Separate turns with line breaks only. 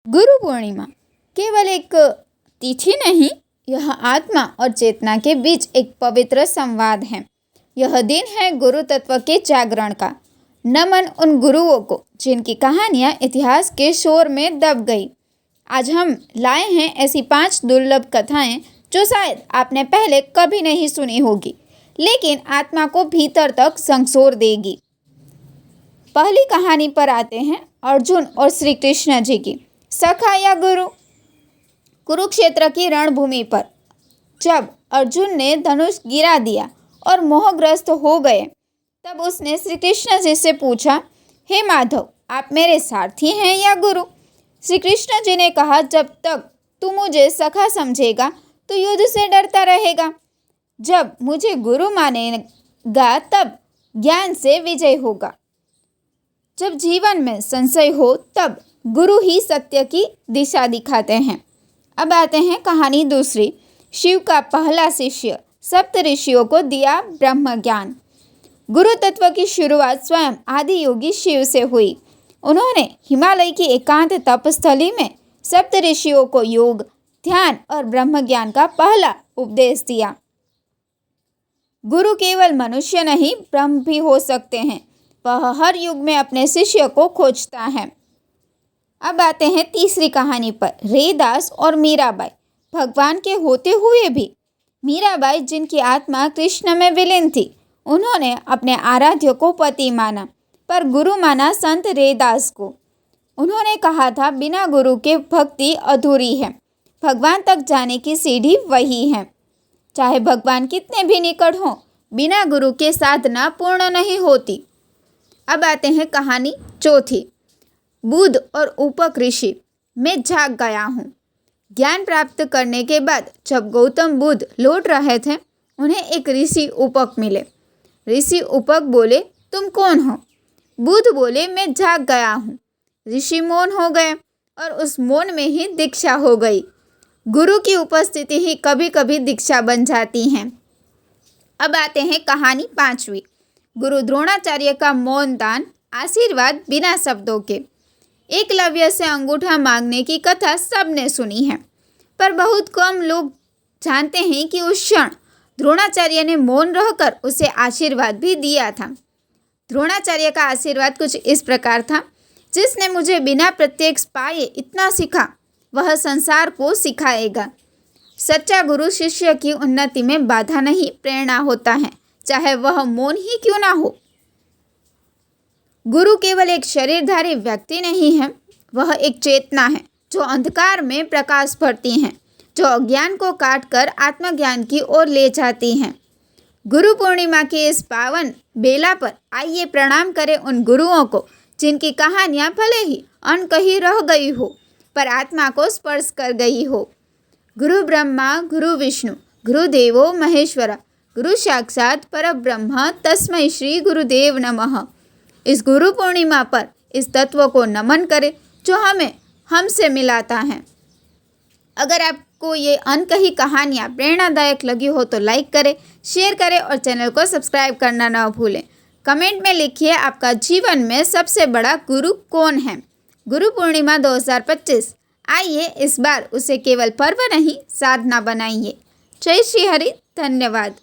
गुरु पूर्णिमा केवल एक तिथि नहीं, यह आत्मा और चेतना के बीच एक पवित्र संवाद है। यह दिन है गुरु तत्व के जागरण का। नमन उन गुरुओं को जिनकी कहानियाँ इतिहास के शोर में दब गई। आज हम लाए हैं ऐसी 5 दुर्लभ कथाएं जो शायद आपने पहले कभी नहीं सुनी होगी, लेकिन आत्मा को भीतर तक झकझोर देगी। पहली कहानी पर आते हैं अर्जुन और श्री कृष्ण जी की। सखा या गुरु। कुरुक्षेत्र की रणभूमि पर जब अर्जुन ने धनुष गिरा दिया और मोहग्रस्त हो गए, तब उसने श्री कृष्ण जी से पूछा, हे माधव, आप मेरे सारथी हैं या गुरु? श्री कृष्ण जी ने कहा, जब तक तू मुझे सखा समझेगा तो युद्ध से डरता रहेगा। जब मुझे गुरु मानेगा तब ज्ञान से विजय होगा। जब जीवन में संशय हो तब गुरु ही सत्य की दिशा दिखाते हैं। अब आते हैं कहानी दूसरी। शिव का पहला शिष्य। सप्त ऋषियों को दिया ब्रह्म ज्ञान। गुरु तत्व की शुरुआत स्वयं आदि योगी शिव से हुई। उन्होंने हिमालय की एकांत तपस्थली में सप्त ऋषियों को योग, ध्यान और ब्रह्म ज्ञान का पहला उपदेश दिया। गुरु केवल मनुष्य नहीं, ब्रह्म भी हो सकते हैं। वह हर युग में अपने शिष्य को खोजता है। अब आते हैं तीसरी कहानी पर। रैदास और मीराबाई। भगवान के होते हुए भी मीराबाई, जिनकी आत्मा कृष्ण में विलीन थी, उन्होंने अपने आराध्य को पति माना, पर गुरु माना संत रैदास को। उन्होंने कहा था, बिना गुरु के भक्ति अधूरी है। भगवान तक जाने की सीढ़ी वही है। चाहे भगवान कितने भी निकट हों, बिना गुरु के साधना पूर्ण नहीं होती। अब आते हैं कहानी चौथी। बुद्ध और उपक ऋषि। मैं जाग गया हूँ। ज्ञान प्राप्त करने के बाद जब गौतम बुद्ध लौट रहे थे, उन्हें एक ऋषि उपक मिले। ऋषि उपक बोले, तुम कौन हो? बुद्ध बोले, मैं जाग गया हूँ। ऋषि मौन हो गए और उस मौन में ही दीक्षा हो गई। गुरु की उपस्थिति ही कभी कभी दीक्षा बन जाती है। अब आते हैं कहानी पांचवी। गुरु द्रोणाचार्य का मौन दान, आशीर्वाद बिना शब्दों के। एकलव्य से अंगूठा मांगने की कथा सबने सुनी है, पर बहुत कम लोग जानते हैं कि उस क्षण द्रोणाचार्य ने मौन रहकर उसे आशीर्वाद भी दिया था। द्रोणाचार्य का आशीर्वाद कुछ इस प्रकार था, जिसने मुझे बिना प्रत्यक्ष पाए इतना सीखा, वह संसार को सिखाएगा। सच्चा गुरु शिष्य की उन्नति में बाधा नहीं, प्रेरणा होता है, चाहे वह मौन ही क्यों ना हो। गुरु केवल एक शरीरधारी व्यक्ति नहीं है, वह एक चेतना है जो अंधकार में प्रकाश भरती है, जो अज्ञान को काटकर आत्मज्ञान की ओर ले जाती है। गुरु पूर्णिमा की इस पावन बेला पर आइए प्रणाम करें उन गुरुओं को जिनकी कहानियाँ भले ही अनकही रह गई हो, पर आत्मा को स्पर्श कर गई हो। गुरु ब्रह्मा गुरु विष्णु गुरुदेवो महेश्वरा, गुरु साक्षात परब्रह्म तस्मै श्री गुरुदेव नमः। इस गुरु पूर्णिमा पर इस तत्व को नमन करें जो हमें हमसे मिलाता है। अगर आपको ये अनकही कहानियाँ प्रेरणादायक लगी हो तो लाइक करें, शेयर करें और चैनल को सब्सक्राइब करना न भूलें। कमेंट में लिखिए आपका जीवन में सबसे बड़ा गुरु कौन है। गुरु पूर्णिमा 2025, आइए इस बार उसे केवल पर्व नहीं, साधना बनाइए। जय श्री हरि। धन्यवाद।